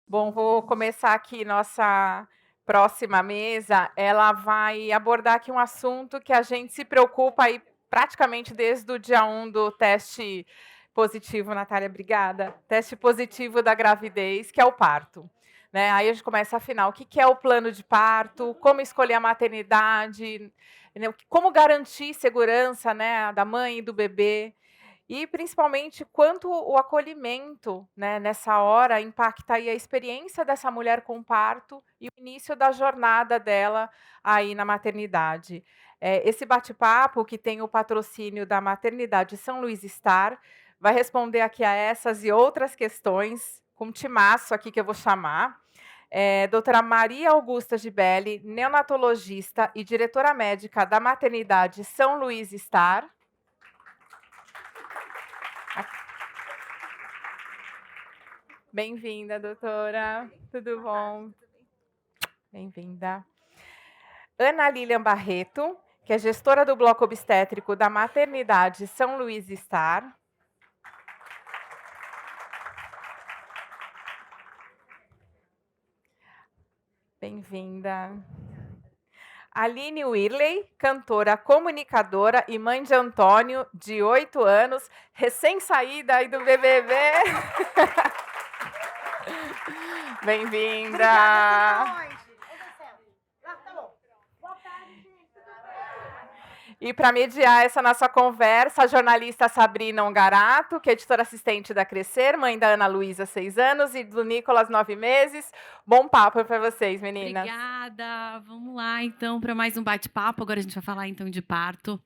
Bom, vou começar aqui nossa próxima mesa. Ela vai abordar aqui um assunto que a gente se preocupa aí praticamente desde o dia 1 do teste positivo, Natália, obrigada. Teste positivo da gravidez, que é o parto. Né? Aí a gente começa, afinal, o que é o plano de parto, como escolher a maternidade, né? Como garantir segurança, né, da mãe e do bebê. E principalmente quanto o acolhimento, né, nessa hora impacta aí a experiência dessa mulher com parto e o início da jornada dela aí na maternidade. Esse bate-papo, que tem o patrocínio da Maternidade São Luís Star, vai responder aqui a essas e outras questões, com um timaço aqui que eu vou chamar. Doutora Maria Augusta Gibelli, neonatologista e diretora médica da Maternidade São Luís Star. Bem-vinda, doutora. Tudo bom? Bem-vinda. Ana Lilian Barreto, que é gestora do bloco obstétrico da Maternidade São Luís Star. Bem-vinda. Aline Whirley, cantora, comunicadora e mãe de Antônio, de 8 anos, recém-saída aí do BBB. Bem-vinda. E para mediar essa nossa conversa, a jornalista Sabrina Ongarato, que é editora assistente da Crescer, mãe da Ana Luísa, 6 anos, e do Nicolas, 9 meses. Bom papo para vocês, meninas. Obrigada. Vamos lá, então, para mais um bate-papo. Agora a gente vai falar, então, de parto.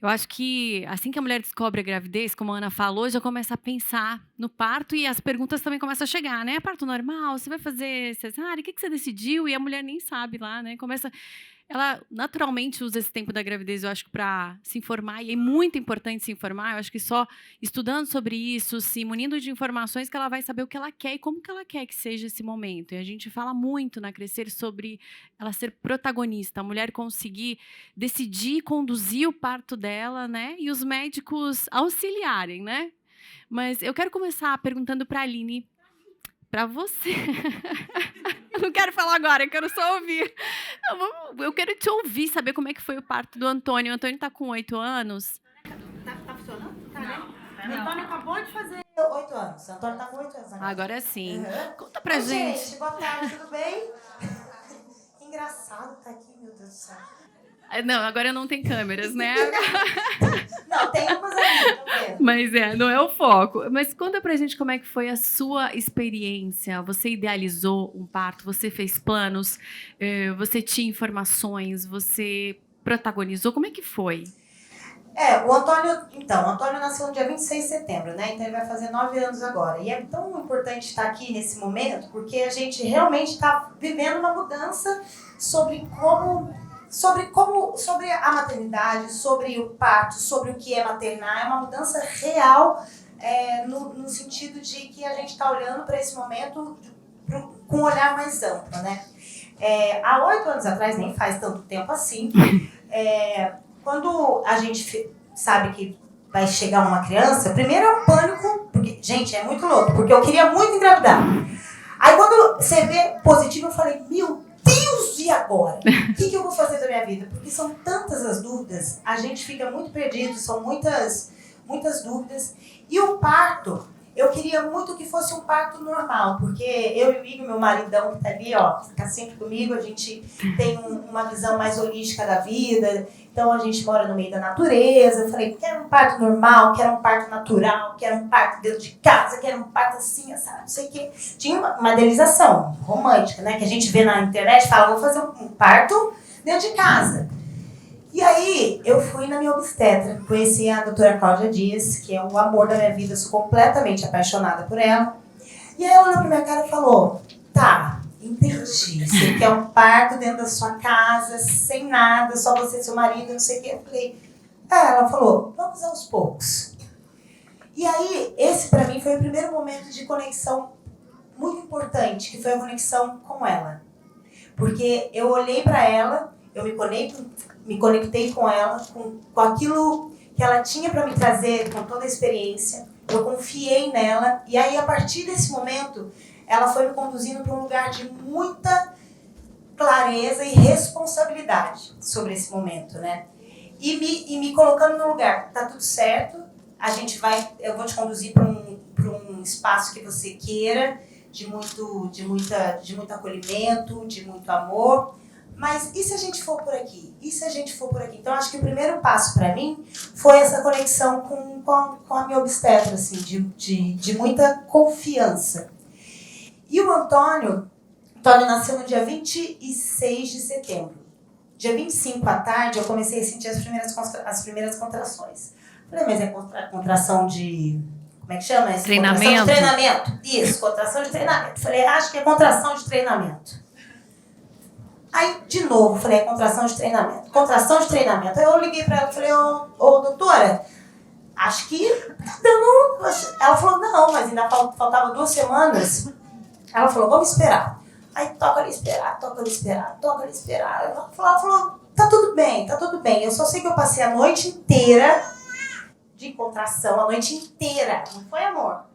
Eu acho que assim que a mulher descobre a gravidez, como a Ana falou, já começa a pensar no parto e as perguntas também começam a chegar, né? É parto normal? Você vai fazer cesárea? O que você decidiu? E a mulher nem sabe lá, né? Ela naturalmente usa esse tempo da gravidez, eu acho, para se informar, e é muito importante se informar. Eu acho que só estudando sobre isso, se munindo de informações, que ela vai saber o que ela quer e como que ela quer que seja esse momento. E a gente fala muito na Crescer sobre ela ser protagonista, a mulher conseguir decidir, conduzir o parto dela, né? E os médicos auxiliarem, né? Mas eu quero começar perguntando para a Aline, para você. Eu não quero falar agora, eu quero só ouvir. Eu quero te ouvir, saber como é que foi o parto do Antônio. O Antônio está com 8 anos. Tá funcionando? Tá, né? O Antônio acabou de fazer 8 anos. O Antônio tá com 8 anos agora. Agora sim. Uhum. Conta pra gente. Gente, boa tarde, tudo bem? Que engraçado tá aqui, meu Deus do céu. Não, agora não tem câmeras, né? Não, tem umas aí, tô vendo. Mas não é o foco. Mas conta pra gente como é que foi a sua experiência. Você idealizou um parto, você fez planos, você tinha informações, você protagonizou. Como é que foi? O Antônio nasceu no dia 26 de setembro, né? Então ele vai fazer 9 anos agora. E é tão importante estar aqui nesse momento, porque a gente realmente está vivendo uma mudança sobre a maternidade, sobre o parto, sobre o que é maternar. É uma mudança real, no sentido de que a gente está olhando para esse momento com um olhar mais amplo, né? Há 8 anos atrás, nem faz tanto tempo assim, quando a gente sabe que vai chegar uma criança, primeiro é um pânico, porque, gente, é muito louco, porque eu queria muito engravidar. Aí quando você vê positivo, eu falei, meu Deus, e agora? O que eu vou fazer da minha vida? Porque são tantas as dúvidas, a gente fica muito perdido, são muitas dúvidas. E o parto, eu queria muito que fosse um parto normal, porque eu e o Igor, meu maridão, que tá ali, ó, fica sempre comigo, a gente tem uma visão mais holística da vida. Então a gente mora no meio da natureza. Eu falei, quero um parto normal, quero um parto natural, quero um parto dentro de casa, quero um parto assim, sabe, não sei o quê. Tinha uma idealização romântica, né? Que a gente vê na internet, fala, vou fazer um parto dentro de casa. E aí eu fui na minha obstetra, conheci a doutora Cláudia Dias, que é o amor da minha vida, sou completamente apaixonada por ela. E aí ela olhou pra minha cara e falou, tá, entendi, você quer um parto dentro da sua casa, sem nada, só você e seu marido, não sei o quê. Eu falei, ela falou, vamos aos poucos. E aí, esse pra mim foi o primeiro momento de conexão muito importante, que foi a conexão com ela. Porque eu olhei pra ela, eu me conectei com ela, com aquilo que ela tinha pra me trazer, com toda a experiência. Eu confiei nela, e aí a partir desse momento, ela foi me conduzindo para um lugar de muita clareza e responsabilidade sobre esse momento, né? E me colocando no lugar, tá tudo certo, eu vou te conduzir para um espaço que você queira, de muito acolhimento, de muito amor. Mas e se a gente for por aqui? E se a gente for por aqui? Então, acho que o primeiro passo para mim foi essa conexão com a minha obstetra, assim, de muita confiança. E o Antônio nasceu no dia 26 de setembro. Dia 25 à tarde, eu comecei a sentir as primeiras contrações. Falei, mas é contração de... Como é que chama? Treinamento. Contração de treinamento. Isso, contração de treinamento. Falei, acho que é contração de treinamento. Aí, de novo, falei, é contração de treinamento. Contração de treinamento. Aí eu liguei pra ela e falei, ô doutora, acho que tá dando... Ela falou, não, mas ainda faltava 2 semanas. Ela falou, vamos esperar. Aí toca ali esperar. Ela falou, tá tudo bem. Eu só sei que eu passei a noite inteira de contração, a noite inteira. Não foi, amor?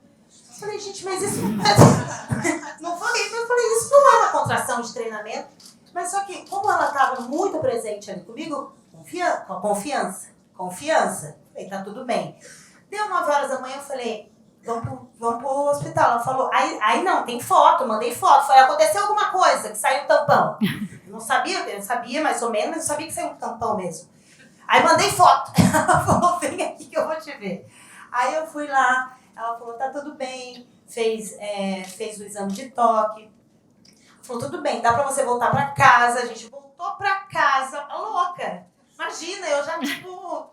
Eu falei, gente, mas isso não é... Não foi isso. Eu falei, isso não é uma contração de treinamento. Mas só que, como ela estava muito presente ali comigo, confiança. Falei, tá tudo bem. Deu 9 horas da manhã, eu falei, vamos pro hospital. Ela falou, aí não, tem foto, mandei foto. Falei, aconteceu alguma coisa, que saiu um tampão. Eu sabia mais ou menos, mas eu sabia que saiu um tampão mesmo. Aí mandei foto. Ela falou, vem aqui que eu vou te ver. Aí eu fui lá, ela falou, tá tudo bem, fez o exame de toque. Falou, tudo bem, dá pra você voltar pra casa. A gente voltou pra casa, louca. Imagina, eu já,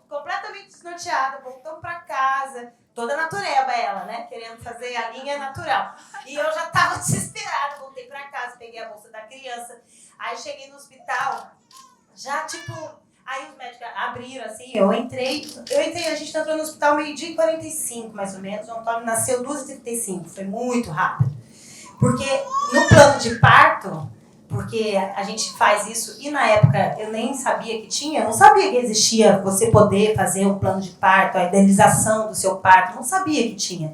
completamente desnorteada. Voltamos pra casa, toda natureba ela, né? Querendo fazer a linha natural. E eu já tava desesperada, voltei pra casa, peguei a bolsa da criança. Aí cheguei no hospital, já, aí os médicos abriram, assim, eu entrei, a gente entrou no hospital 12h45, mais ou menos. O Antônio nasceu 2h35, foi muito rápido. Porque no plano de parto, porque a gente faz isso, e na época eu nem sabia que tinha, não sabia que existia você poder fazer um plano de parto, a idealização do seu parto, não sabia que tinha.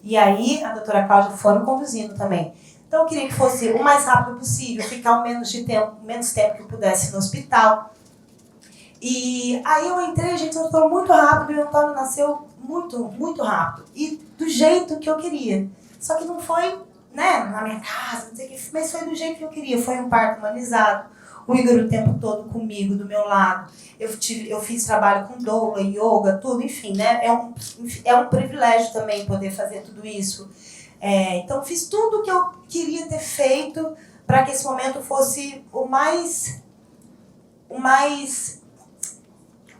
E aí a doutora Cláudia foi me conduzindo também. Então eu queria que fosse o mais rápido possível, ficar o menos tempo que eu pudesse no hospital. E aí eu entrei, a gente entrou muito rápido, e o Antônio nasceu muito, muito rápido. E do jeito que eu queria. Só que não foi... né, na minha casa, não sei o que, mas foi do jeito que eu queria, foi um parto humanizado, o Igor o tempo todo comigo, do meu lado, eu fiz trabalho com doula, yoga, tudo, enfim, né, é um privilégio também poder fazer tudo isso, então fiz tudo o que eu queria ter feito para que esse momento fosse o mais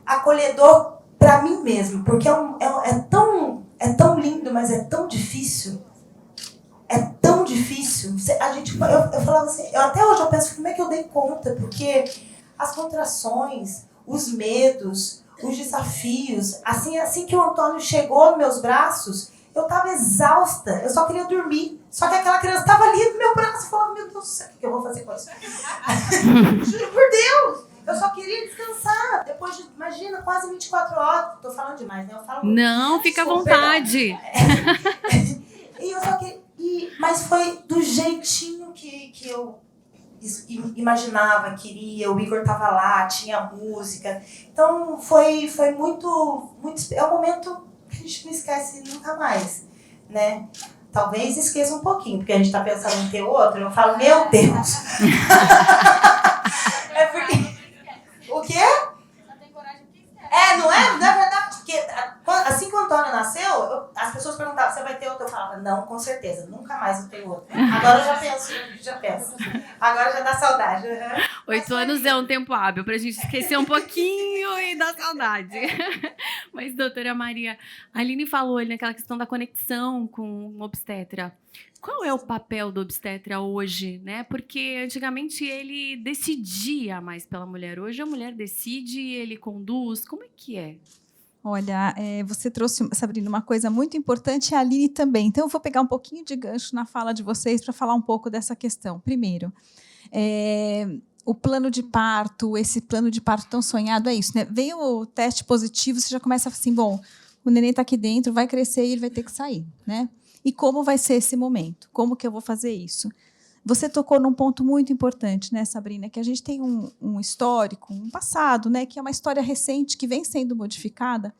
acolhedor para mim mesmo, porque é tão lindo, mas é tão difícil. É tão difícil. Eu falava assim, até hoje eu penso, como é que eu dei conta? Porque as contrações, os medos, os desafios, assim que o Antônio chegou nos meus braços, eu estava exausta, eu só queria dormir. Só que aquela criança estava ali no meu braço, eu falava, meu Deus do céu, o que eu vou fazer com isso? Juro por Deus! Eu só queria descansar. Depois de, imagina, quase 24 horas. Tô falando demais, né? Eu falo muito. Não, fica à vontade. E eu só queria... Mas foi do jeitinho que eu imaginava, queria. O Igor estava lá, tinha música. Então foi muito... É um momento que a gente não esquece nunca mais, né? Talvez esqueça um pouquinho, porque a gente está pensando em ter outro. Eu falo, meu Deus! É porque... O quê? Só tem coragem que esquece. Não é? Não é verdade? Porque assim que o Antônio nasceu, as pessoas perguntavam, você vai ter outro? Eu falava, não, com certeza, nunca mais eu tenho outro. Agora eu já penso. Agora já dá saudade. 8 anos é um tempo hábil pra gente esquecer um pouquinho e dar saudade. Mas, doutora Maria, a Aline falou ali naquela questão da conexão com o obstetra. Qual é o papel do obstetra hoje, né? Porque antigamente ele decidia mais pela mulher. Hoje a mulher decide, ele conduz. Como é que é? Olha, você trouxe, Sabrina, uma coisa muito importante, e a Aline também. Então, eu vou pegar um pouquinho de gancho na fala de vocês para falar um pouco dessa questão. Primeiro, o plano de parto, esse plano de parto tão sonhado, é isso, né? Veio o teste positivo, você já começa assim, bom, o neném está aqui dentro, vai crescer e ele vai ter que sair, né? E como vai ser esse momento? Como que eu vou fazer isso? Você tocou num ponto muito importante, né, Sabrina? Que a gente tem um histórico, um passado, né? Que é uma história recente que vem sendo modificada,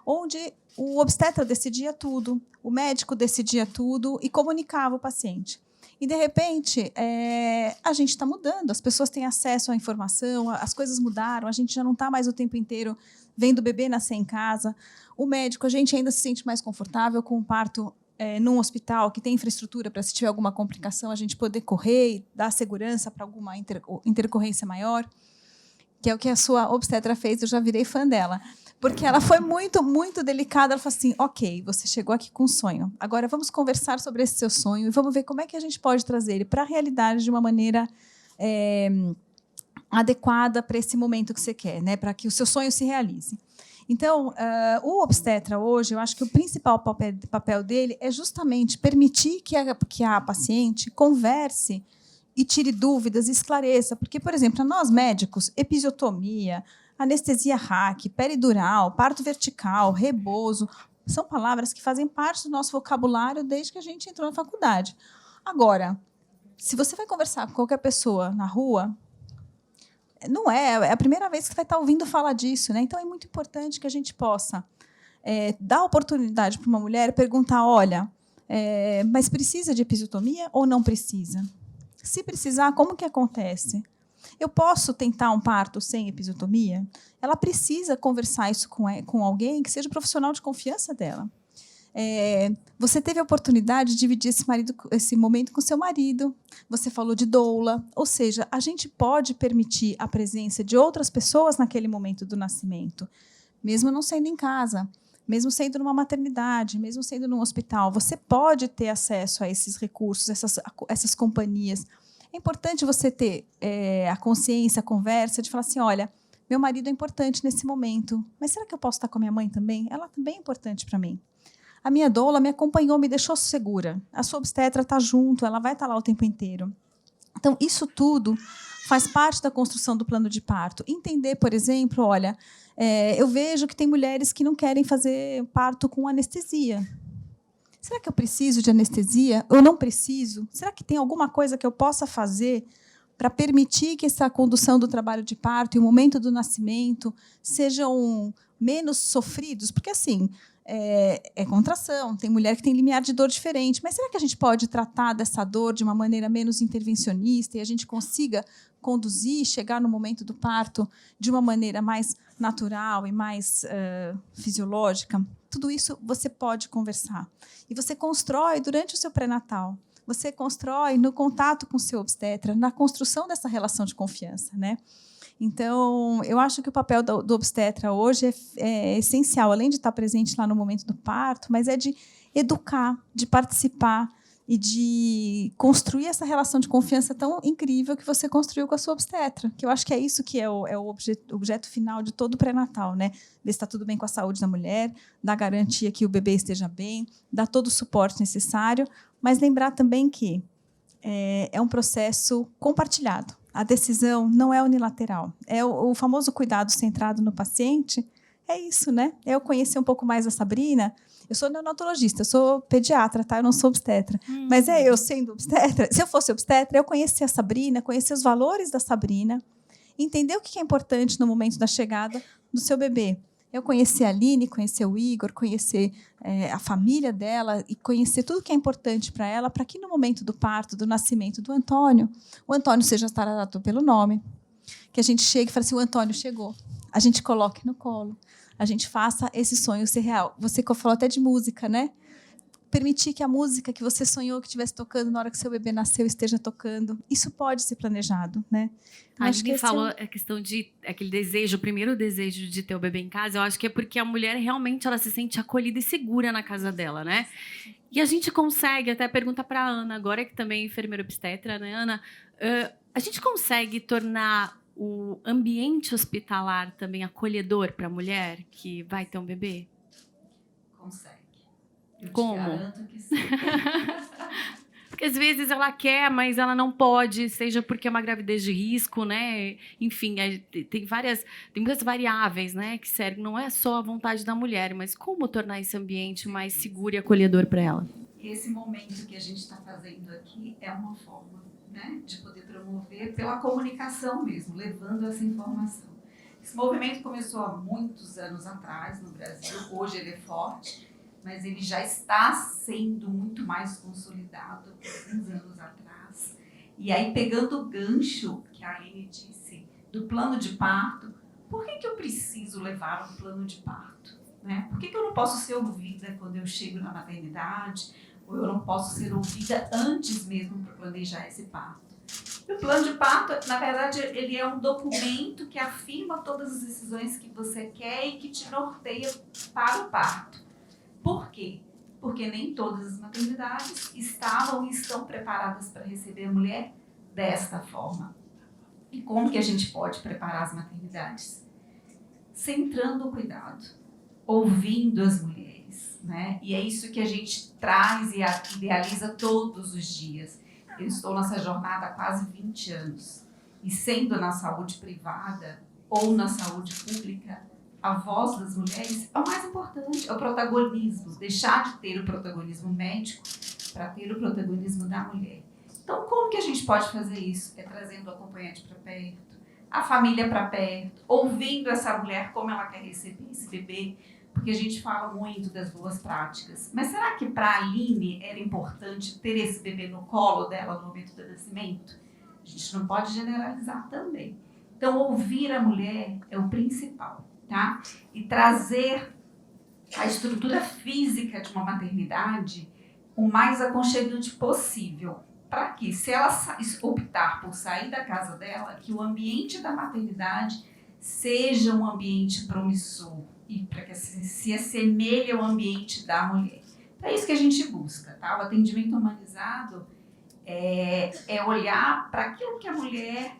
onde o obstetra decidia tudo, o médico decidia tudo e comunicava o paciente. E, de repente, a gente está mudando, as pessoas têm acesso à informação, as coisas mudaram, a gente já não está mais o tempo inteiro vendo o bebê nascer em casa. O médico, a gente ainda se sente mais confortável com o parto num hospital que tem infraestrutura para, se tiver alguma complicação, a gente poder correr e dar segurança para alguma intercorrência maior, que é o que a sua obstetra fez, eu já virei fã dela. Porque ela foi muito, muito delicada. Ela falou assim, ok, você chegou aqui com um sonho. Agora vamos conversar sobre esse seu sonho e vamos ver como é que a gente pode trazer ele para a realidade de uma maneira adequada para esse momento que você quer, né? Para que o seu sonho se realize. Então, o obstetra hoje, eu acho que o principal papel dele é justamente permitir que a paciente converse e tire dúvidas, esclareça. Porque, por exemplo, nós médicos, episiotomia, anestesia RAC, peridural, parto vertical, rebozo, são palavras que fazem parte do nosso vocabulário desde que a gente entrou na faculdade. Agora, se você vai conversar com qualquer pessoa na rua, não é a primeira vez que você vai estar ouvindo falar disso, né? Então, é muito importante que a gente possa dar oportunidade para uma mulher perguntar, olha, mas precisa de episiotomia ou não precisa? Se precisar, como que acontece? Eu posso tentar um parto sem episiotomia? Ela precisa conversar isso com alguém que seja profissional de confiança dela. Você teve a oportunidade de dividir esse momento com seu marido. Você falou de doula. Ou seja, a gente pode permitir a presença de outras pessoas naquele momento do nascimento, mesmo não sendo em casa, mesmo sendo numa maternidade, mesmo sendo num hospital. Você pode ter acesso a esses recursos, essas companhias. É importante você ter a consciência, a conversa, de falar assim, olha, meu marido é importante nesse momento, mas será que eu posso estar com a minha mãe também? Ela também é importante para mim. A minha doula me acompanhou, me deixou segura. A sua obstetra está junto, ela vai estar lá o tempo inteiro. Então, isso tudo faz parte da construção do plano de parto. Entender, por exemplo, olha, eu vejo que tem mulheres que não querem fazer parto com anestesia. Será que eu preciso de anestesia? Eu não preciso? Será que tem alguma coisa que eu possa fazer para permitir que essa condução do trabalho de parto e o momento do nascimento sejam menos sofridos? Porque, assim, é contração, tem mulher que tem limiar de dor diferente, mas será que a gente pode tratar dessa dor de uma maneira menos intervencionista e a gente consiga conduzir, chegar no momento do parto de uma maneira mais natural e mais fisiológica? Tudo isso você pode conversar. E você constrói durante o seu pré-natal. Você constrói no contato com o seu obstetra, na construção dessa relação de confiança, né? Então, eu acho que o papel do obstetra hoje é essencial, além de estar presente lá no momento do parto, mas é de educar, de participar e de construir essa relação de confiança tão incrível que você construiu com a sua obstetra, que eu acho que é isso que é o objeto final de todo o pré-natal, né? Ver se está tudo bem com a saúde da mulher, dar garantia que o bebê esteja bem, dar todo o suporte necessário, mas lembrar também que é um processo compartilhado. A decisão não é unilateral. É o famoso cuidado centrado no paciente. É isso, né? Eu conheci um pouco mais a Sabrina. Eu sou neonatologista, eu sou pediatra, tá? Eu não sou obstetra. Mas eu sendo obstetra, se eu fosse obstetra, eu conheci a Sabrina, conheci os valores da Sabrina, entender o que é importante no momento da chegada do seu bebê. Eu conheci a Aline, conheci o Igor, conhecer a família dela e conhecer tudo que é importante para ela, para que no momento do parto, do nascimento do Antônio, o Antônio seja tratado pelo nome, que a gente chegue e fale assim, o Antônio chegou. A gente coloque no colo, a gente faça esse sonho ser real. Você falou até de música, né? Permitir que a música que você sonhou que estivesse tocando na hora que seu bebê nasceu esteja tocando. Isso pode ser planejado, né? A Aline falou a questão de aquele desejo, o primeiro desejo de ter o bebê em casa, eu acho que é porque a mulher realmente ela se sente acolhida e segura na casa dela, né? E a gente consegue, até perguntar para a Ana, agora que também é enfermeira obstetra, né, Ana? A gente consegue tornar o ambiente hospitalar também acolhedor para a mulher que vai ter um bebê? Consegue. Eu Como? te garanto que sim. Porque às vezes ela quer, mas ela não pode, seja porque é uma gravidez de risco, né? Enfim, tem muitas variáveis, né, que servem, não é só a vontade da mulher, mas como tornar esse ambiente mais seguro e acolhedor para ela. Esse momento que a gente está fazendo aqui é uma forma, né, de poder promover pela comunicação mesmo, levando essa informação. Esse movimento começou há muitos anos atrás no Brasil, hoje ele é forte, mas ele já está sendo muito mais consolidado alguns anos atrás. E aí, pegando o gancho que a Aline disse, do plano de parto, por que eu preciso levar um plano de parto? Né? Por que eu não posso ser ouvida quando eu chego na maternidade? Ou eu não posso ser ouvida antes mesmo para planejar esse parto? E o plano de parto, na verdade, ele é um documento que afirma todas as decisões que você quer e que te norteia para o parto. Por quê? Porque nem todas as maternidades estavam e estão preparadas para receber a mulher desta forma. E como que a gente pode preparar as maternidades? Centrando o cuidado, ouvindo as mulheres, né? E é isso que a gente traz e idealiza todos os dias. Eu estou nessa jornada há quase 20 anos. E sendo na saúde privada ou na saúde pública, a voz das mulheres é o mais importante, é o protagonismo. Deixar de ter o protagonismo médico para ter o protagonismo da mulher. Então, como que a gente pode fazer isso? É trazendo o acompanhante para perto, a família para perto, ouvindo essa mulher como ela quer receber esse bebê, porque a gente fala muito das boas práticas. Mas será que para a Aline era importante ter esse bebê no colo dela no momento do nascimento? A gente não pode generalizar também. Então, ouvir a mulher é o principal, tá? E trazer a estrutura física de uma maternidade o mais aconchegante possível. Para que, se ela optar por sair da casa dela, que o ambiente da maternidade seja um ambiente promissor e para que se assemelhe ao ambiente da mulher. É isso que a gente busca, tá? O atendimento humanizado é olhar para aquilo que a mulher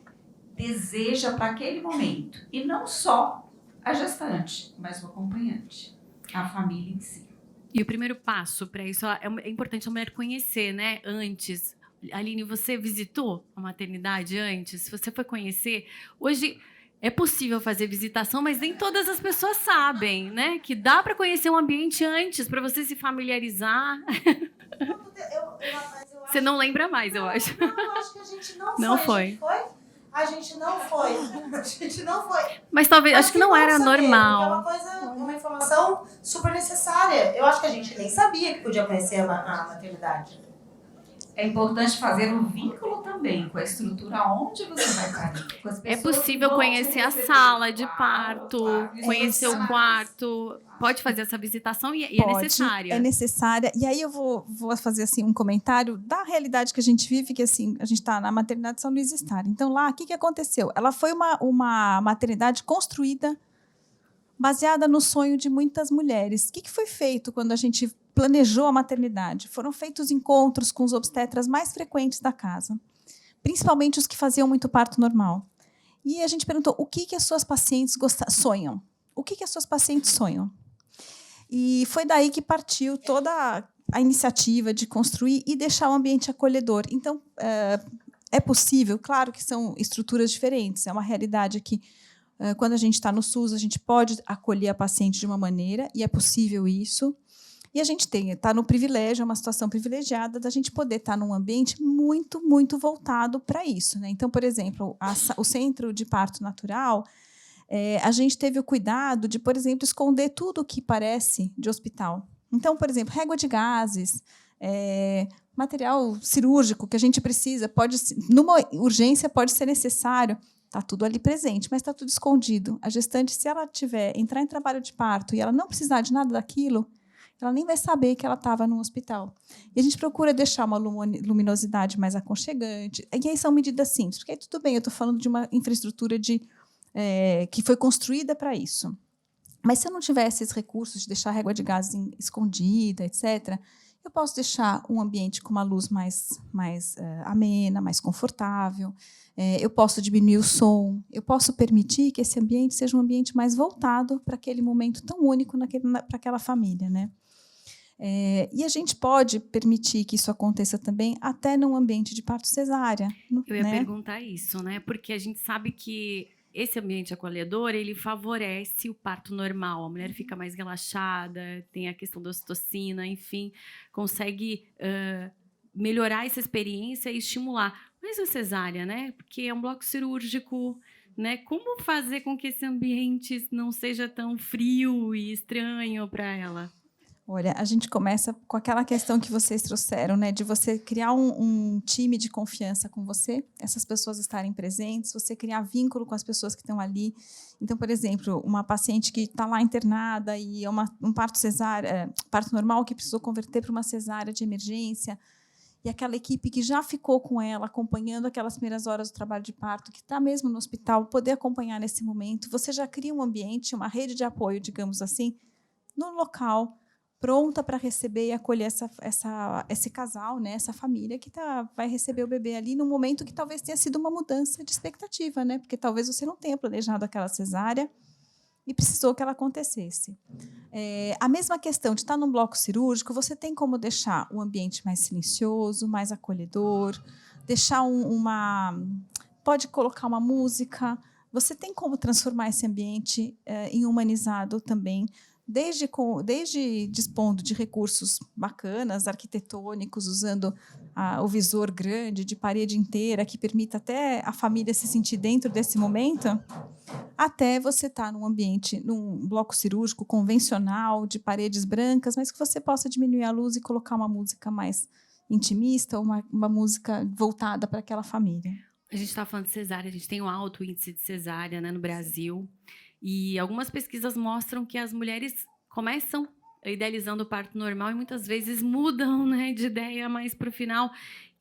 deseja para aquele momento. E não só a gestante, mas o acompanhante, a família em si. E o primeiro passo para isso é importante a mulher conhecer, né? Antes. Aline, você visitou a maternidade antes? Você foi conhecer? Hoje é possível fazer visitação, mas nem todas as pessoas sabem, né? Que dá para conhecer um ambiente antes, para você se familiarizar. Você não lembra mais, eu acho. Não, eu acho que a gente não foi. A gente não foi. A gente não foi. Mas talvez, acho que não era normal. É uma coisa, uma informação super necessária. Eu acho que a gente nem sabia que podia conhecer a maternidade. É importante fazer um vínculo também com a estrutura onde você vai parir. Com as É pessoas possível que vão conhecer a receber sala o de quarto, parto, conhecer o quarto. Pode fazer essa visitação e é necessária. É necessária. E aí eu vou fazer assim, um comentário da realidade que a gente vive, que assim, a gente está na maternidade São Luís Star. Então lá, o que aconteceu? Ela foi uma maternidade construída baseada no sonho de muitas mulheres. O que foi feito quando a gente planejou a maternidade? Foram feitos encontros com os obstetras mais frequentes da casa, principalmente os que faziam muito parto normal. E a gente perguntou o que as suas pacientes sonham. O que as suas pacientes sonham? E foi daí que partiu toda a iniciativa de construir e deixar o ambiente acolhedor. Então, é possível, claro que são estruturas diferentes, é uma realidade que, quando a gente está no SUS, a gente pode acolher a paciente de uma maneira, e é possível isso. E a gente está no privilégio, é uma situação privilegiada da gente poder estar num ambiente muito, muito voltado para isso, né? Então, por exemplo, o Centro de Parto Natural, a gente teve o cuidado de, por exemplo, esconder tudo o que parece de hospital. Então, por exemplo, régua de gases, material cirúrgico que a gente precisa, numa urgência pode ser necessário, está tudo ali presente, mas está tudo escondido. A gestante, se ela entrar em trabalho de parto e ela não precisar de nada daquilo, ela nem vai saber que ela estava no hospital. E a gente procura deixar uma luminosidade mais aconchegante. E aí são medidas simples, porque aí tudo bem, eu estou falando de uma infraestrutura que foi construída para isso. Mas se eu não tivesse esses recursos de deixar a régua de gás escondida, etc., eu posso deixar um ambiente com uma luz mais amena, mais confortável, eu posso diminuir o som, eu posso permitir que esse ambiente seja um ambiente mais voltado para aquele momento tão único para aquela família, né? E a gente pode permitir que isso aconteça também até num ambiente de parto cesárea. Eu ia né? perguntar isso, né? Porque a gente sabe que esse ambiente acolhedor, ele favorece o parto normal. A mulher fica mais relaxada, tem a questão da ocitocina, enfim, consegue melhorar essa experiência e estimular. Mas a cesárea, né? Porque é um bloco cirúrgico, né? Como fazer com que esse ambiente não seja tão frio e estranho para ela? Olha, a gente começa com aquela questão que vocês trouxeram, né, de você criar um time de confiança com você, essas pessoas estarem presentes, você criar vínculo com as pessoas que estão ali. Então, por exemplo, uma paciente que está lá internada e é um parto cesárea, parto normal que precisou converter para uma cesárea de emergência, e aquela equipe que já ficou com ela, acompanhando aquelas primeiras horas do trabalho de parto, que está mesmo no hospital, poder acompanhar nesse momento, você já cria um ambiente, uma rede de apoio, digamos assim, no local, pronta para receber e acolher esse casal, né, essa família que vai receber o bebê ali num momento que talvez tenha sido uma mudança de expectativa, né, porque talvez você não tenha planejado aquela cesárea e precisou que ela acontecesse. A mesma questão de estar num bloco cirúrgico, você tem como deixar o ambiente mais silencioso, mais acolhedor, deixar pode colocar uma música, você tem como transformar esse ambiente em humanizado também, desde dispondo de recursos bacanas, arquitetônicos, usando o visor grande, de parede inteira, que permita até a família se sentir dentro desse momento, até você estar num ambiente, num bloco cirúrgico convencional, de paredes brancas, mas que você possa diminuir a luz e colocar uma música mais intimista, uma música voltada para aquela família. A gente está falando de cesárea, a gente tem um alto índice de cesárea, né, no Brasil. E algumas pesquisas mostram que as mulheres começam idealizando o parto normal e muitas vezes mudam, né, de ideia mais para o final.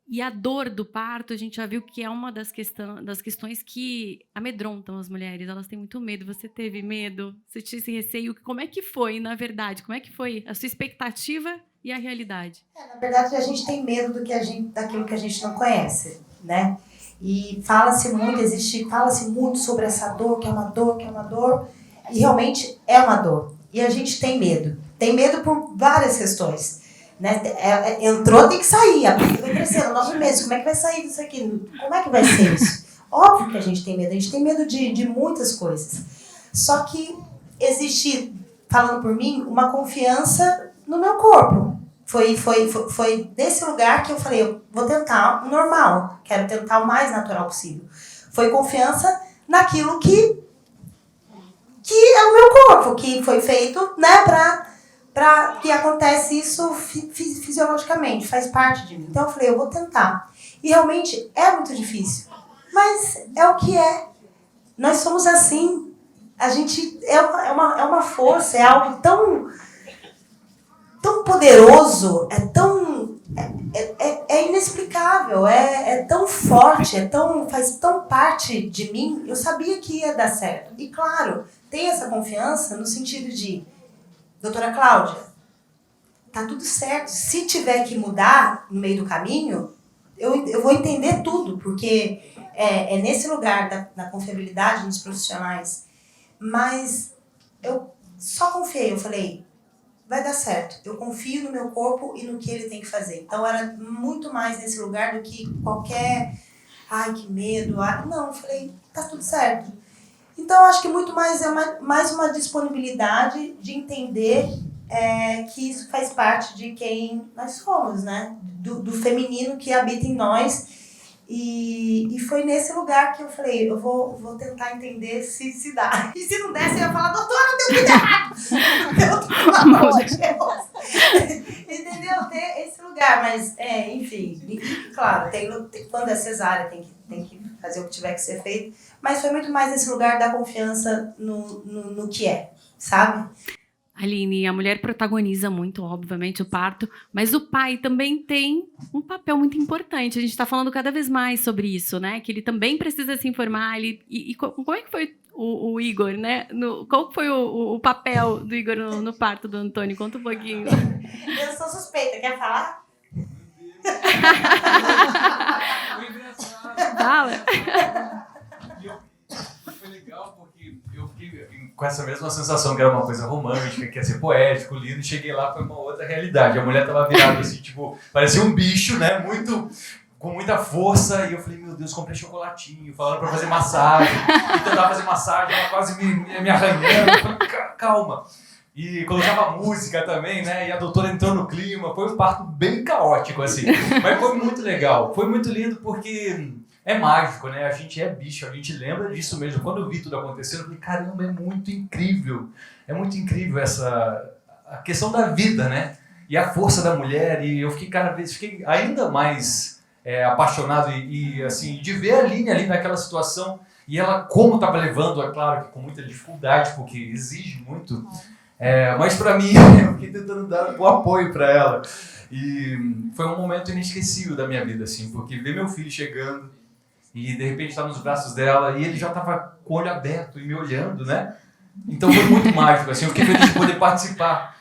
E a dor do parto, a gente já viu que é uma das questões que amedrontam as mulheres. Elas têm muito medo. Você teve medo? Você tinha esse receio? Como é que foi, na verdade? Como é que foi a sua expectativa e a realidade? Na verdade, a gente tem medo daquilo que a gente não conhece, né? E fala-se muito sobre essa dor, que é uma dor, e realmente é uma dor. E a gente tem medo. Tem medo por várias questões. Né? Entrou, tem que sair. A pessoa vai crescendo 9 meses. Como é que vai sair disso aqui? Como é que vai ser isso? Óbvio que a gente tem medo. A gente tem medo de muitas coisas. Só que existe, falando por mim, uma confiança no meu corpo. Foi nesse lugar que eu falei, eu vou tentar o normal, quero tentar o mais natural possível. Foi confiança naquilo que é o meu corpo, que foi feito, né, para que acontece isso fisiologicamente, faz parte de mim. Então eu falei, eu vou tentar. E realmente é muito difícil, mas é o que é. Nós somos assim, a gente é uma força, é algo tão poderoso, é inexplicável, é tão forte, faz tão parte de mim. Eu sabia que ia dar certo. E claro, tem essa confiança no sentido de, doutora Cláudia, tá tudo certo. Se tiver que mudar no meio do caminho, eu vou entender tudo, porque é nesse lugar da confiabilidade dos profissionais. Mas eu só confiei, eu falei, vai dar certo. Eu confio no meu corpo e no que ele tem que fazer. Então, era muito mais nesse lugar do que qualquer... Ai, que medo. Não, eu falei, tá tudo certo. Então, acho que muito mais mais uma disponibilidade de entender que isso faz parte de quem nós somos, né? Do feminino que habita em nós. E foi nesse lugar que eu falei, eu vou tentar entender se dá. E se não der, você ia falar, doutora, deu tudo errado. Entendeu? Ter esse lugar, mas, enfim, claro, quando é cesárea, tem que fazer o que tiver que ser feito, mas foi muito mais nesse lugar da confiança no que é, sabe? Aline, a mulher protagoniza muito, obviamente, o parto, mas o pai também tem um papel muito importante. A gente está falando cada vez mais sobre isso, né? Que ele também precisa se informar. Como é que foi o Igor, né? Qual foi o papel do Igor no parto do Antônio? Conta um pouquinho. Eu sou suspeita, quer falar? Foi engraçado. Fala. Foi legal porque eu fiquei com essa mesma sensação que era uma coisa romântica, que ia ser poético, lindo, cheguei lá, foi uma outra realidade. A mulher tava virada assim, tipo, parecia um bicho, né? Com muita força, e eu falei, meu Deus, comprei chocolatinho, falando pra fazer massagem, e tentava fazer massagem, ela quase me arranhando, eu falei, calma. E colocava música também, né? E a doutora entrou no clima, foi um parto bem caótico, assim, mas foi muito legal, foi muito lindo porque é mágico, né? A gente é bicho, a gente lembra disso mesmo. Quando eu vi tudo acontecendo, eu falei, caramba, é muito incrível a questão da vida, né? E a força da mulher, e eu fiquei ainda mais apaixonado e assim, de ver a Aline ali naquela situação, e ela como estava levando, é claro que com muita dificuldade, porque exige muito, mas para mim, eu fiquei tentando dar o apoio para ela, e foi um momento inesquecível da minha vida, assim, porque ver meu filho chegando, e de repente estar nos braços dela, e ele já estava com o olho aberto e me olhando, né? Então foi muito mágico, assim, eu fiquei feliz de poder participar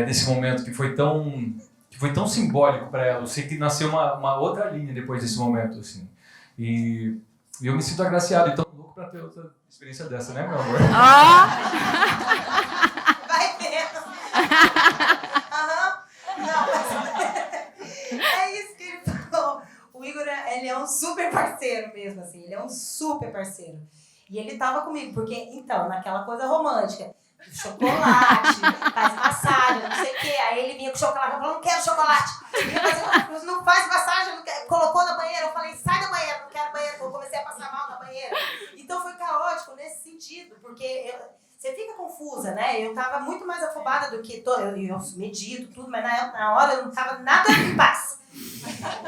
desse momento que foi tão simbólico para ela. Eu sei que nasceu uma outra linha depois desse momento, assim. E eu me sinto agraciado, então louco para ter outra experiência dessa, né, meu amor? Vai vendo. Não, mas é isso que ele falou. O Igor, ele é um super parceiro mesmo, assim. Ele é um super parceiro. E ele tava comigo, porque, então, naquela coisa romântica, chocolate, faz massagem, não sei o quê. Aí ele vinha com chocolate, eu falei, não quero chocolate. Não faz massagem, não quero. Colocou na banheira, eu falei, sai da banheira, não quero banheira, eu comecei a passar mal na banheira. Então foi caótico nesse sentido, porque você fica confusa, né? Eu tava muito mais afobada do que eu medito, tudo, mas na hora eu não tava nada em paz.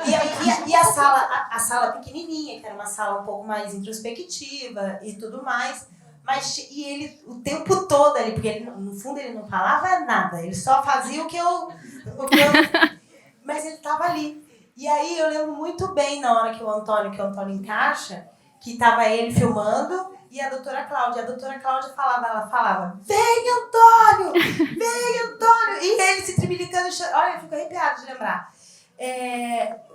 E a sala pequenininha, que era uma sala um pouco mais introspectiva e tudo mais. E ele o tempo todo ali, porque ele, no fundo ele não falava nada, ele só fazia o que eu mas ele estava ali. E aí eu lembro muito bem na hora que o Antônio encaixa, que estava ele filmando e a doutora Cláudia. A doutora Cláudia falava, vem Antônio! E ele se tremilicando, olha, eu fico arrepiado de lembrar.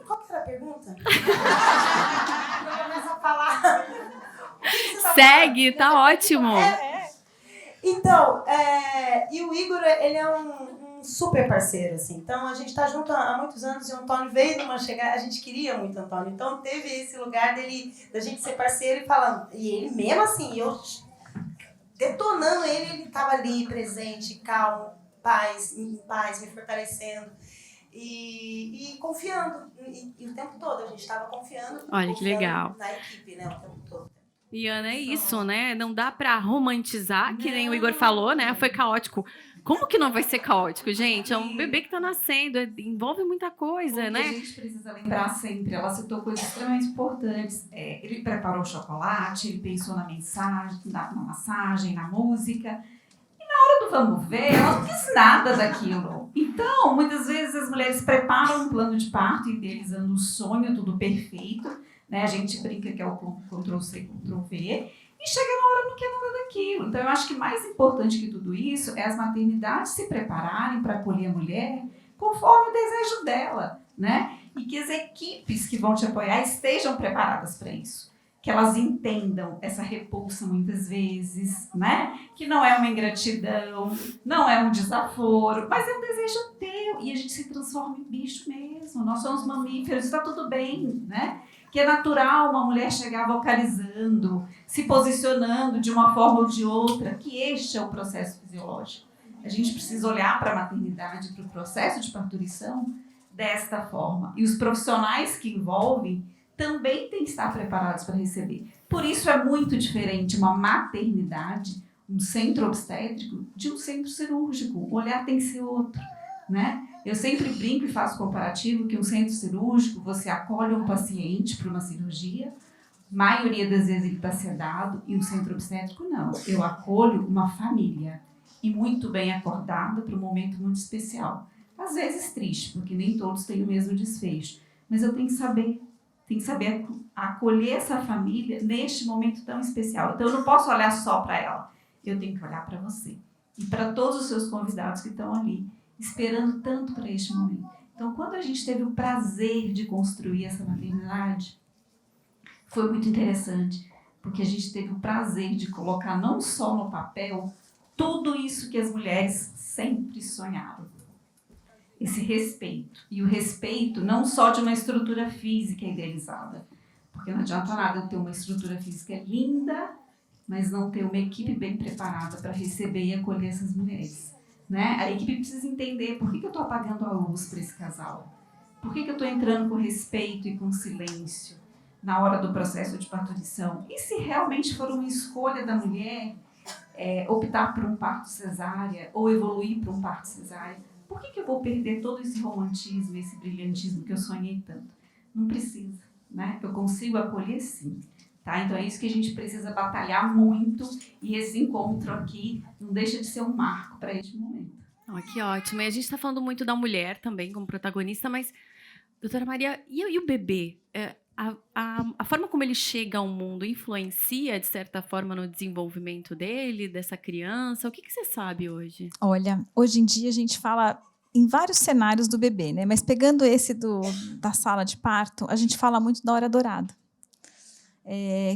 Qual que era a pergunta? Eu começo a falar. Segue, tá ótimo. Então, e o Igor, ele é um super parceiro, assim. Então, a gente tá junto há muitos anos e o Antônio veio numa chegada, a gente queria muito o Antônio. Então, teve esse lugar da gente ser parceiro e falando. E ele mesmo assim, eu detonando ele tava ali, presente, calmo, em paz, me fortalecendo. E confiando. E o tempo todo, a gente tava confiando. Olha, que legal. Na equipe, né, o tempo todo. E Ana, é isso, né? Não dá pra romantizar, que nem o Igor falou, né? Foi caótico. Como que não vai ser caótico, gente? É um bebê que tá nascendo, envolve muita coisa, né? A gente precisa lembrar sempre, ela citou coisas extremamente importantes. Ele preparou o chocolate, ele pensou na mensagem, na massagem, na música. E na hora do vamos ver, ela não quis nada daquilo. Então, muitas vezes as mulheres preparam um plano de parto, idealizando o sonho, tudo perfeito. Né? A gente brinca que é o Ctrl-C, Ctrl-V, e chega na hora não quer nada daquilo. Então, eu acho que mais importante que tudo isso é as maternidades se prepararem para acolher a mulher conforme o desejo dela, né? E que as equipes que vão te apoiar estejam preparadas para isso. Que elas entendam essa repulsa muitas vezes, né? Que não é uma ingratidão, não é um desaforo, mas é um desejo teu. E a gente se transforma em bicho mesmo. Nós somos mamíferos, está tudo bem, né? Que é natural uma mulher chegar vocalizando, se posicionando de uma forma ou de outra, que este é o processo fisiológico. A gente precisa olhar para a maternidade, para o processo de parturição desta forma. E os profissionais que envolvem também têm que estar preparados para receber. Por isso é muito diferente uma maternidade, um centro obstétrico, de um centro cirúrgico. O olhar tem que ser outro, né? Eu sempre brinco e faço comparativo que um centro cirúrgico, você acolhe um paciente para uma cirurgia, maioria das vezes ele está sedado, e um centro obstétrico não. Eu acolho uma família, e muito bem acordada para um momento muito especial. Às vezes triste, porque nem todos têm o mesmo desfecho. Mas eu tenho que saber acolher essa família neste momento tão especial. Então eu não posso olhar só para ela, eu tenho que olhar para você. E para todos os seus convidados que estão ali, esperando tanto para este momento. Então, quando a gente teve o prazer de construir essa maternidade, foi muito interessante. porque a gente teve o prazer de colocar não só no papel tudo isso que as mulheres sempre sonharam. Esse respeito. E o respeito não só de uma estrutura física idealizada, porque não adianta nada eu ter uma estrutura física linda, mas não ter uma equipe bem preparada para receber e acolher essas mulheres. Né? A equipe precisa entender por que eu estou apagando a luz para esse casal. Por que eu estou entrando com respeito e com silêncio na hora do processo de parturição? E se realmente for uma escolha da mulher optar por um parto cesárea ou evoluir para um parto cesárea, por que eu vou perder todo esse romantismo, esse brilhantismo que eu sonhei tanto? Não precisa, né? Eu consigo acolher sim. Tá? Então é isso que a gente precisa batalhar muito, e esse encontro aqui não deixa de ser um marco para este momento. Oh, que ótimo. E a gente está falando muito da mulher também como protagonista, mas, doutora Maria, e o bebê? A forma como ele chega ao mundo influencia, de certa forma, no desenvolvimento dele, dessa criança? O que você sabe hoje? Olha, hoje em dia a gente fala em vários cenários do bebê, né? Mas pegando esse da sala de parto, a gente fala muito da hora dourada.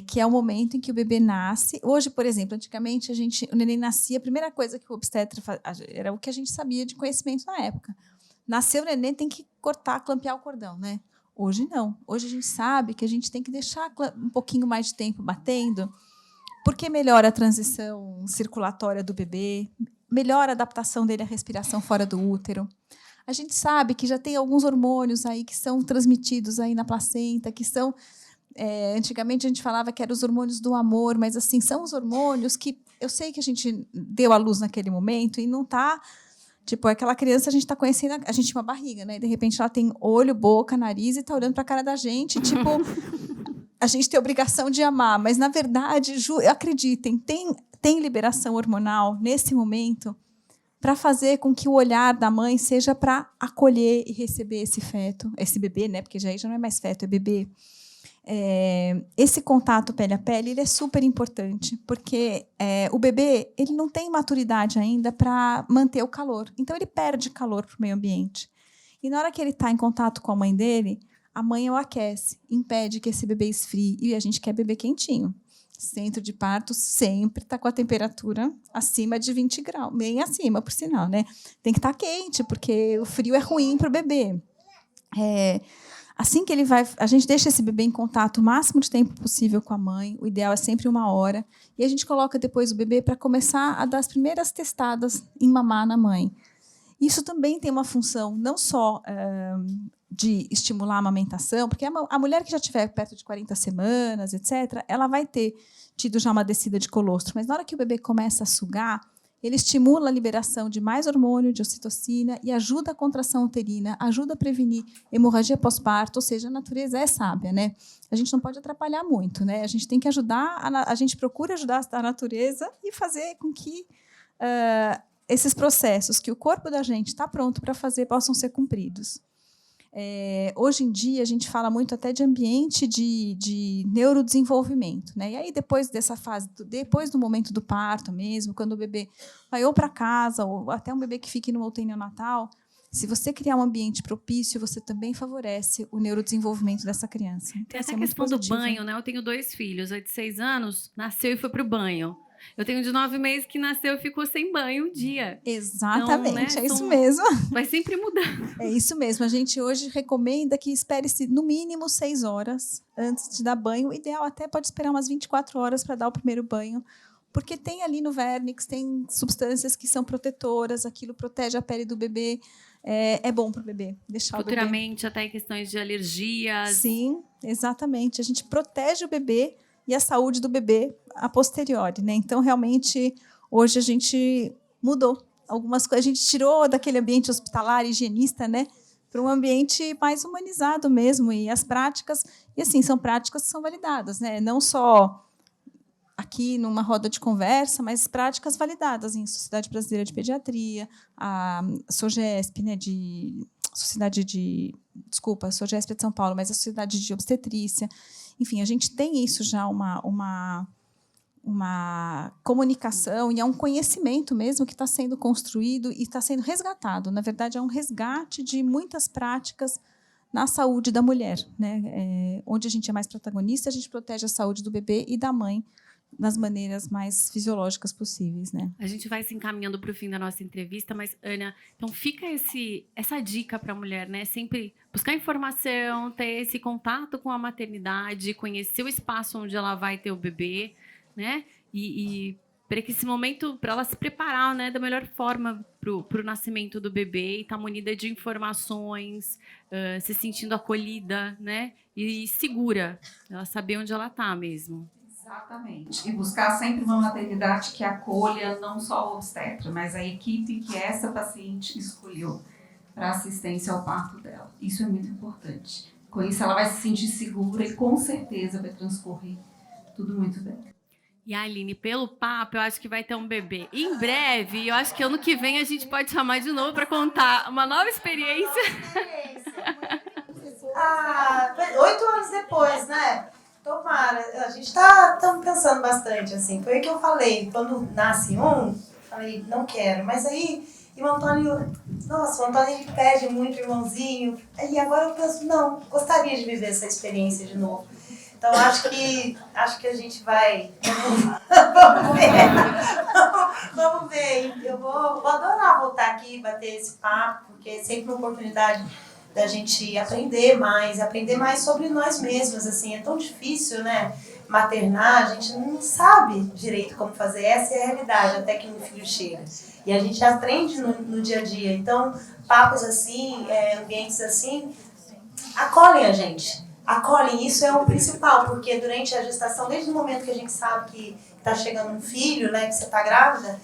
Que é o momento em que o bebê nasce. Hoje, por exemplo, antigamente o neném nascia, a primeira coisa que o obstetra fazia, era o que a gente sabia de conhecimento na época. Nasceu o neném, tem que cortar, clampear o cordão, né? Hoje não. Hoje a gente sabe que a gente tem que deixar um pouquinho mais de tempo batendo, porque melhora a transição circulatória do bebê, melhora a adaptação dele à respiração fora do útero. A gente sabe que já tem alguns hormônios aí que são transmitidos aí na placenta, que são... antigamente a gente falava que eram os hormônios do amor, mas assim, são os hormônios que eu sei que a gente deu à luz naquele momento e não está... Tipo, aquela criança, a gente está conhecendo... A gente tinha uma barriga, né? E, de repente, ela tem olho, boca, nariz e está olhando para a cara da gente. Tipo, a gente tem a obrigação de amar. Mas, na verdade, acreditem, tem liberação hormonal nesse momento para fazer com que o olhar da mãe seja para acolher e receber esse feto, esse bebê, né? Porque já não é mais feto, é bebê. Esse contato pele a pele ele é super importante, porque o bebê ele não tem maturidade ainda para manter o calor. Então, ele perde calor para o meio ambiente. E, na hora que ele está em contato com a mãe dele, a mãe o aquece, impede que esse bebê esfrie. E a gente quer bebê quentinho. Centro de parto sempre está com a temperatura acima de 20 graus. Bem acima, por sinal, né? Tem que estar quente, porque o frio é ruim para o bebê. Assim que ele vai, a gente deixa esse bebê em contato o máximo de tempo possível com a mãe. O ideal é sempre 1 hora. E a gente coloca depois o bebê para começar a dar as primeiras testadas em mamar na mãe. Isso também tem uma função não só de estimular a amamentação, porque a mulher que já estiver perto de 40 semanas, etc., ela vai ter tido já uma descida de colostro. Mas na hora que o bebê começa a sugar, ele estimula a liberação de mais hormônio, de ocitocina, e ajuda a contração uterina, ajuda a prevenir hemorragia pós-parto, ou seja, a natureza é sábia, né? A gente não pode atrapalhar muito, né? A gente tem que ajudar, a gente procura ajudar a natureza e fazer com que esses processos que o corpo da gente está pronto para fazer possam ser cumpridos. Hoje em dia, a gente fala muito até de ambiente de neurodesenvolvimento, né? E aí, depois dessa fase, depois do momento do parto mesmo, quando o bebê vai ou para casa, ou até um bebê que fique no UTI neonatal, se você criar um ambiente propício, você também favorece o neurodesenvolvimento dessa criança. Então, tem essa questão do banho, né? Eu tenho 2 filhos, a de 6 anos, nasceu e foi para o banho. Eu tenho de 9 meses que nasceu e ficou sem banho um dia. Exatamente, então, né, é isso mesmo. Vai sempre mudar. É isso mesmo. A gente hoje recomenda que espere-se no mínimo 6 horas antes de dar banho. O ideal até pode esperar umas 24 horas para dar o primeiro banho, porque tem ali no vernix, tem substâncias que são protetoras, aquilo protege a pele do bebê. É bom para o bebê. Deixar futuramente, o bebê... até em questões de alergias. Sim, exatamente. A gente protege o bebê e a saúde do bebê a posteriori, né? Então, realmente, hoje a gente mudou algumas coisas. A gente tirou daquele ambiente hospitalar, higienista, né, para um ambiente mais humanizado mesmo. E as práticas, e assim, são práticas que são validadas, né? Não só aqui numa roda de conversa, mas práticas validadas em Sociedade Brasileira de Pediatria, a SOGESP, né, a SOGESP é de São Paulo, mas a Sociedade de Obstetrícia. Enfim, a gente tem isso já, uma comunicação, e é um conhecimento mesmo que está sendo construído e está sendo resgatado. Na verdade, é um resgate de muitas práticas na saúde da mulher, né? Onde a gente é mais protagonista, a gente protege a saúde do bebê e da mãe das maneiras mais fisiológicas possíveis, né? A gente vai se encaminhando para o fim da nossa entrevista, mas, Ana, então fica essa dica para a mulher, né? Sempre buscar informação, ter esse contato com a maternidade, conhecer o espaço onde ela vai ter o bebê, né? E para que esse momento, para ela se preparar, né, da melhor forma para o nascimento do bebê e estar munida de informações, se sentindo acolhida, né? E segura, ela saber onde ela está mesmo. Exatamente. E buscar sempre uma maternidade que acolha não só o obstetra, mas a equipe que essa paciente escolheu para assistência ao parto dela. Isso é muito importante. Com isso, ela vai se sentir segura e, com certeza, vai transcorrer tudo muito bem. E a Aline, pelo papo, eu acho que vai ter um bebê em breve. Eu acho que ano que vem a gente pode chamar de novo para contar uma nova experiência. 8 anos depois, né? Tomara, a gente tá pensando bastante, assim. Foi o que eu falei, quando nasce falei, não quero. Mas aí, e o Antônio, nossa, o Antônio ele pede muito, irmãozinho. E agora eu penso, não, gostaria de viver essa experiência de novo. Então, acho que a gente vai... Vamos ver. Eu vou adorar voltar aqui e bater esse papo, porque é sempre uma oportunidade da gente aprender mais sobre nós mesmos, assim, é tão difícil, né, maternar, a gente não sabe direito como fazer, essa é a realidade, até que o filho chega, e a gente aprende no dia a dia, então, papos assim, ambientes assim, acolhem a gente, isso é o principal, porque durante a gestação, desde o momento que a gente sabe que está chegando um filho, né, que você está grávida,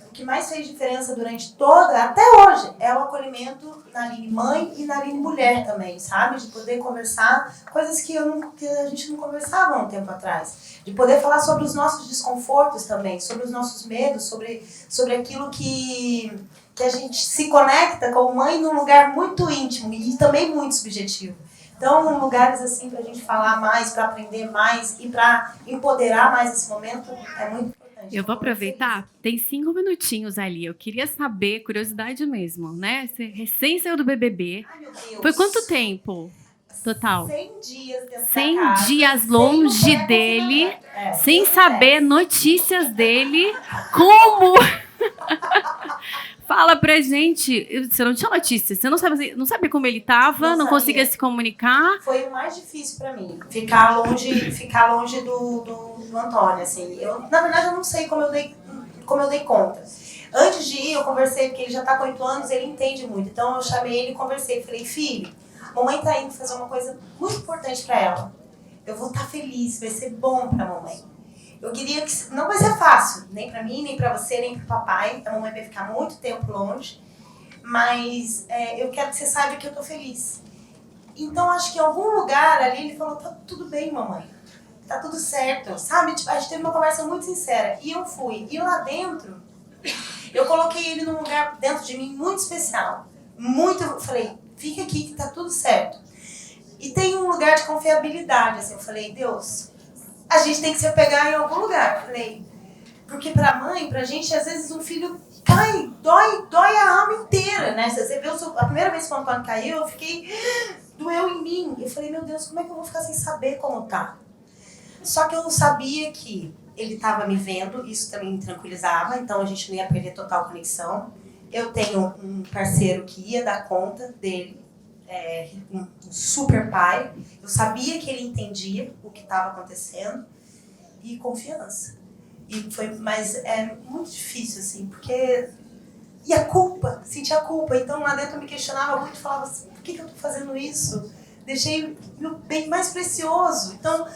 o que mais fez diferença durante até hoje, é o acolhimento na Aline mãe e na Aline mulher também, sabe? De poder conversar coisas que a gente não conversava há um tempo atrás. De poder falar sobre os nossos desconfortos também, sobre os nossos medos, sobre aquilo que a gente se conecta com a mãe num lugar muito íntimo e também muito subjetivo. Então, lugares assim pra gente falar mais, pra aprender mais e pra empoderar mais esse momento é muito importante. Eu vou aproveitar, tem 5 minutinhos ali. Eu queria saber, curiosidade mesmo, né? Você recém saiu do BBB. Ai, meu Deus. Foi quanto tempo total? 100 dias dentro 100 da casa, dias longe sem dele, sem sem saber notícias dele. Como? Fala pra gente. Você não tinha notícias, você não sabia como ele estava, não conseguia se comunicar. Foi o mais difícil pra mim, ficar longe do Antônio, assim. Na verdade, eu não sei como eu dei conta. Antes de ir, eu conversei, porque ele já tá com 8 anos, ele entende muito. Então, eu chamei ele e conversei. Falei, filho, a mamãe tá indo fazer uma coisa muito importante pra ela. Eu vou estar feliz, vai ser bom pra mamãe. Eu queria que... Não vai ser fácil, nem pra mim, nem pra você, nem pro papai. A mamãe vai ficar muito tempo longe. Mas eu quero que você saiba que eu tô feliz. Então, acho que em algum lugar ali, ele falou, tá tudo bem, mamãe. Tá tudo certo, sabe? Tipo, a gente teve uma conversa muito sincera. E eu fui. E lá dentro, eu coloquei ele num lugar dentro de mim muito especial. Eu falei, fica aqui que tá tudo certo. E tem um lugar de confiabilidade, assim. Eu falei, Deus... A gente tem que se apegar em algum lugar, eu falei. Porque pra mãe, pra gente, às vezes um filho cai, dói a alma inteira, né? Você viu, a primeira vez que o Antônio caiu, eu fiquei, doeu em mim. Eu falei, meu Deus, como é que eu vou ficar sem saber como tá? Só que eu sabia que ele tava me vendo, isso também me tranquilizava, então a gente não ia perder total conexão. Eu tenho um parceiro que ia dar conta dele. Um super pai, eu sabia que ele entendia o que estava acontecendo e confiança. Mas é muito difícil, assim, porque... E a culpa, sentir a culpa. Então lá dentro eu me questionava muito, falava assim, por que eu estou fazendo isso? Deixei meu bem mais precioso. Então,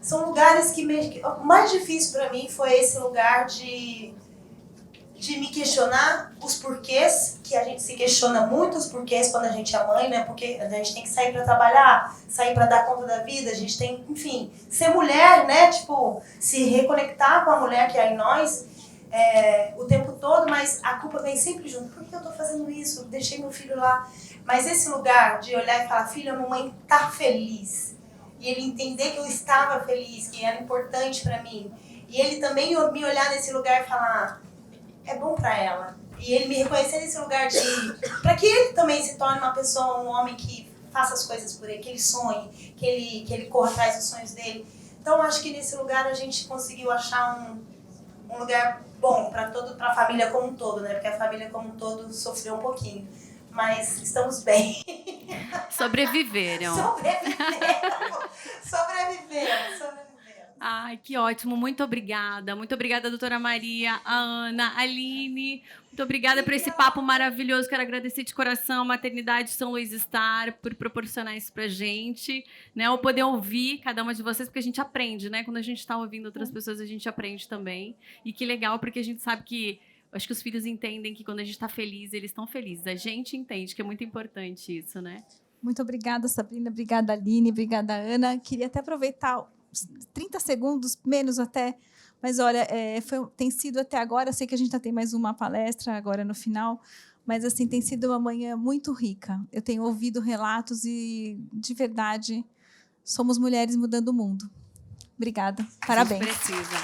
são lugares que... O mais difícil para mim foi esse lugar de me questionar os porquês, que a gente se questiona muito os porquês quando a gente é mãe, né? Porque a gente tem que sair para trabalhar, sair para dar conta da vida, a gente tem, enfim, ser mulher, né? Tipo, se reconectar com a mulher que é em nós o tempo todo, mas a culpa vem sempre junto. Por que eu tô fazendo isso? Deixei meu filho lá. Mas esse lugar de olhar e falar, filho, a mamãe tá feliz. E ele entender que eu estava feliz, que era importante para mim. E ele também me olhar nesse lugar e falar... É bom pra ela. E ele me reconhecer nesse lugar de... Para que ele também se torne uma pessoa, um homem que faça as coisas por ele, que ele sonhe, que ele corra atrás dos sonhos dele. Então, acho que nesse lugar a gente conseguiu achar um lugar bom para a família como um todo, né? Porque a família como um todo sofreu um pouquinho. Mas estamos bem. Sobreviveram. Sobrevivemos. Ai, que ótimo. Muito obrigada. Muito obrigada, doutora Maria, a Ana, a Aline. Muito obrigada por esse papo maravilhoso. Quero agradecer de coração a Maternidade São Luís Star por proporcionar isso pra gente, né? Ou poder ouvir cada uma de vocês, porque a gente aprende, né? Quando a gente está ouvindo outras pessoas, a gente aprende também. E que legal, porque a gente sabe que... Acho que os filhos entendem que quando a gente está feliz, eles estão felizes. A gente entende que é muito importante isso, né? Muito obrigada, Sabrina. Obrigada, Aline. Obrigada, Ana. Queria até aproveitar 30 segundos, menos até. Mas, olha, tem sido até agora, sei que a gente ainda tem mais uma palestra agora no final, mas, assim, tem sido uma manhã muito rica. Eu tenho ouvido relatos e, de verdade, somos mulheres mudando o mundo. Obrigada. Parabéns. A gente precisa.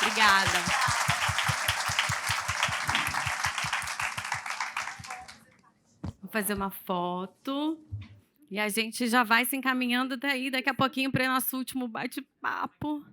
Obrigada. Vou fazer uma foto. E a gente já vai se encaminhando daí daqui a pouquinho para o nosso último bate-papo.